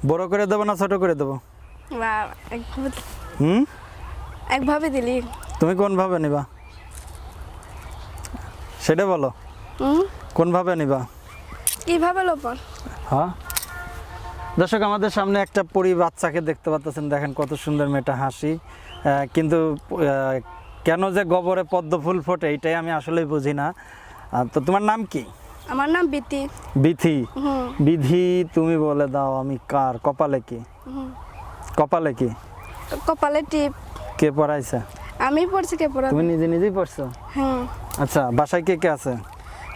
বড় করে দেবো না ছোট করে দেবো? হুম, একভাবে দিলি। তুমি কোন ভাবে নিবা সেটা বলো। কোন ভাবে নিবা? কিভাবে লোপন? হ্যাঁ দর্শক, আমাদের সামনে একটা পরি বাচ্চাকে দেখতে পাচ্ছেন। দেখেন কত সুন্দর মেয়েটা হাসি, কিন্তু কেন যে গোবরে পদ্ম ফুল ফোটে এটাই আমি আসলেই বুঝি না। তো তোমার নাম কি? আমার নাম বিতি। বিথি। বিধি, তুমি বলে দাও আমি কার? কপালে কি? কপালে কি? কপালে টিপ। কে পড়াইছে? আমি পড়ছি। কে পড়াবে? তুমি নিজে নিজেই পড়ছো? হুম। আচ্ছা, বাসায় কে কে আছে?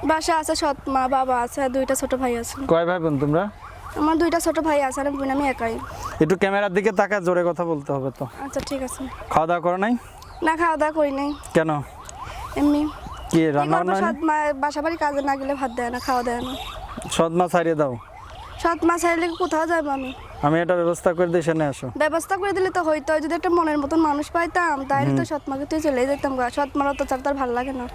বাসা আছে সৎ মা বাবা আছে, আর দুইটা ছোট ভাই আছে। কয় ভাই বোন তোমরা? আমার দুইটা ছোট ভাই আছে, আর আমি একাই। একটু ক্যামেরার দিকে তাকায় জোরে কথা বলতে হবে তো। আচ্ছা ঠিক আছে। খাওয়া দাওয়া করো নাই? না, খাওয়া দাওয়া করি নাই। কেন? এমনি। কি রান্না বান্না? সৎ মা বাসা বাড়ি কাজে না গেলে ভাত দেয় না, খাওয়া দেয় না। সৎ মা ছাড়িয়ে দাও। সৎ মা চাইলে কোথাও যাবো আমি? আমি এটা ব্যবস্থা করে দিই, সেখানে আসো। ব্যবস্থা করে দিলে তো হইতো, যদি একটা মনের মতন মানুষ পাইতাম তাহলে তো সৎ মাকে তুই চলে যেতাম। সৎ মার অত্যাচার তার ভালো লাগে না।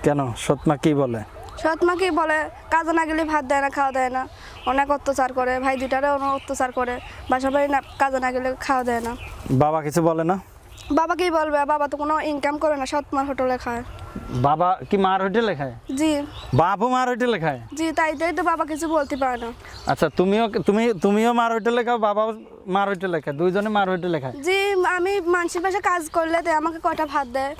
কেন? সৎ মা কি বলে? সৎ মা কি বলে? কাজে না গেলে ভাত দেয় না, খাওয়া দেয় না, অনেক অত্যাচার করে। ভাই দুইটারে অনেক অত্যাচার করে, বাসা বাড়ি না কাজে না গেলে খাওয়া দেয় না। বাবা কিছু বলে না? বাবা কি বলবে? বাবা তো কোনো ইনকাম করে না, সৎ মার হোটেলে খায়। বাবা কি মার হোটেলে খায়? জি। বাপও মার হোটেলে খায়? জি, তাই তো বাবা কিছু বলতে পারে না। আচ্ছা, তুমিও মার হোটেলে খাও, বাবাও মার হোটেলে খায়, দুইজনে মার হোটেলে খায়? জি, আমি মানুষের বাসায় কাজ করলে তো আমাকে কয়টা ভাত দেয়,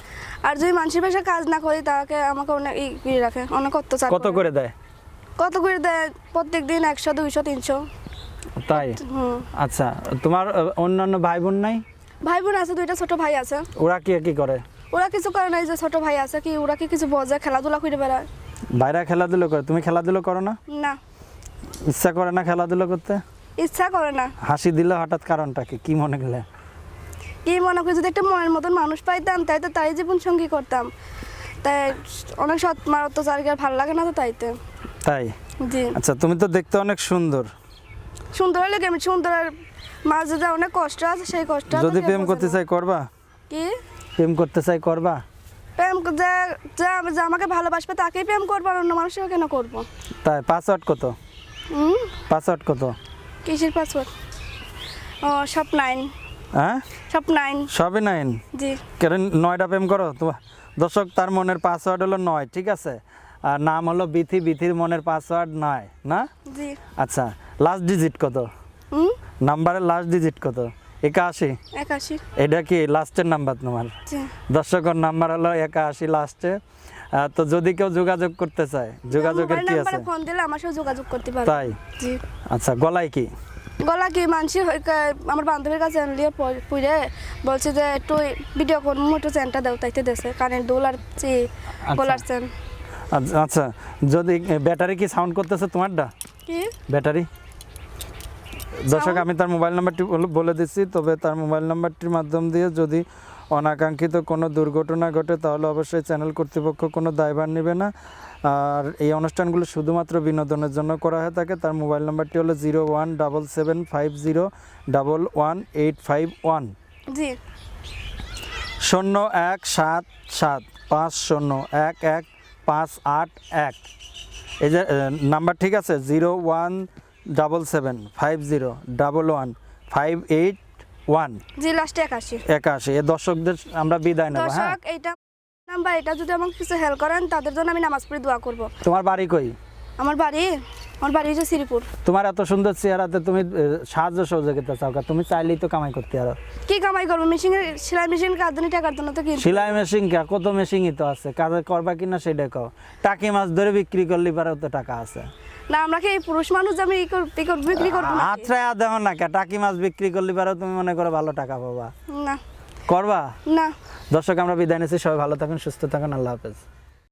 আর যদি মানুষের বাসায় কাজ না করি তাকে আমাকে অনেক ই রাখে, অনেক অত্যাচার। কত করে দেয়? কত করে দেয়? প্রত্যেক দিন 100, 200, 300। তাই? আচ্ছা, তোমার অন্যান্য ভাই বোন নাই? ভাই বোন আছে, দুইটা ছোট ভাই আছে। ওরা কি কি করে? ওরা কিছু করে না, এই যে ছোট ভাই আছে, কি ওরা কি কিছু বোঝে? খেলাধুলা করে বেড়ায়। বাইরে খেলাধুলো করে, তুমি খেলাধুলো করো না? না। ইচ্ছা করে না খেলাধুলো করতে? ইচ্ছা করে না। হাসি দিলে হঠাৎ কারণটা কি? কি মনে গেলে? কি মনে করি, যদি একটা মনের মতন মানুষ পাইতাম তাই তো তাই জীবন সঙ্গী করতাম। তাই অনেক সৎ মার অত্যাচার আর ভালো লাগে না তো, তাইতে। তাই? জি। আচ্ছা, তুমি তো দেখতে অনেক সুন্দর। সুন্দর হলে কেমন? সুন্দরের মাঝে যে অনেক কষ্ট আছে, সেই কষ্ট যদি প্রেম করতে চাই করবা? কি প্রেম করতে চাই করবা? প্রেম যে আমাকে ভালোবাসবে তাকেই প্রেম করবো, আর অন্য মানুষকে কেন করবো? তাই? পাসওয়ার্ড কত? পাসওয়ার্ড কত? কিসের পাসওয়ার্ড? ও, সব 9। হ্যাঁ, সব 9। সবই 9? জি। কারণ 9টা প্রেম করো তো? দর্শক, তার মনের পাসওয়ার্ড হলো 9, ঠিক আছে? আর নাম হলো বিথি, বিথির মনের পাসওয়ার্ড 9 না? জি। আচ্ছা, লাস্ট ডিজিট কত? নাম্বারের লাস্ট ডিজিট কত? 81? 81। এটা কি লাস্টের নাম্বার তোমার? জি। দর্শকের নাম্বার হলো 81 লাস্টে। তো যদি কেউ যোগাযোগ করতে চায়, যোগাযোগের কি আছে? ফোন দিলে আমার সাথে যোগাযোগ করতে পারবে। তাই? জি। আচ্ছা, গলায় কি? গলা কি মানসি আমার বান্ধবীর কাছে আনলিয়ে পুইরে বলছে যে একটু ভিডিও করবো, একটু চেনটা দাও, তাইতে দেশে কানের দুল আর গলার চেন। আচ্ছা, যদি ব্যাটারি কি সাউন্ড করতেছে তোমারটা? কি ব্যাটারি? দর্শক, আমি তার মোবাইল নাম্বারটি বলে দিচ্ছি, তবে তার মোবাইল নাম্বারটির মাধ্যম দিয়ে যদি অনাকাঙ্ক্ষিত কোনো দুর্ঘটনা ঘটে তাহলে অবশ্যই চ্যানেল কর্তৃপক্ষ কোনো দায়ভার নেবে না। আর এই অনুষ্ঠানগুলো শুধুমাত্র বিনোদনের জন্য করা হয়ে থাকে। তার মোবাইল নাম্বারটি হলো 01775011851। জি। 0177501151। এই যে নাম্বার, ঠিক আছে? 01775011581। জি, লাস্টে 81। 81। এই দর্শকদের আমরা বিদায় নেব। হ্যাঁ, দর্শক, এইটা নাম্বার, এটা যদি আমাকে কিছু হেল্প করেন তাদের জন্য আমি নামাজ পড়ে দোয়া করব। তোমার বাড়ি কই? আমার বাড়ি হচ্ছে শ্রীপুর। তোমার এত সুন্দর চেহারাতে তুমি সাহায্য সহযোগিতা চাও, তুমি চাইলেই তো কামাই করতে পারো। কি কামাই করবো? মেশিনের সেলাই মেশিন কাঁদনি টাকার জন্য তো কিনতে। সেলাই মেশিন কত মেশিনই তো আছে, কাজে করবা কিনা সেটা কও। টাকি মাছ ধরে বিক্রি করলে পারেও তো টাকা আছে না। আমরা কি পুরুষ মানুষ যে আমি বিক্রি করবো? আচ্ছা, দেখো না, টাকি মাছ বিক্রি করলে পারেও তুমি মনে করো ভালো টাকা পাবা? না। করবা না। দর্শক, আমরা বিদায় নিচ্ছি। সবাই ভালো থাকুন, সুস্থ থাকুন, আল্লাহ হাফেজ।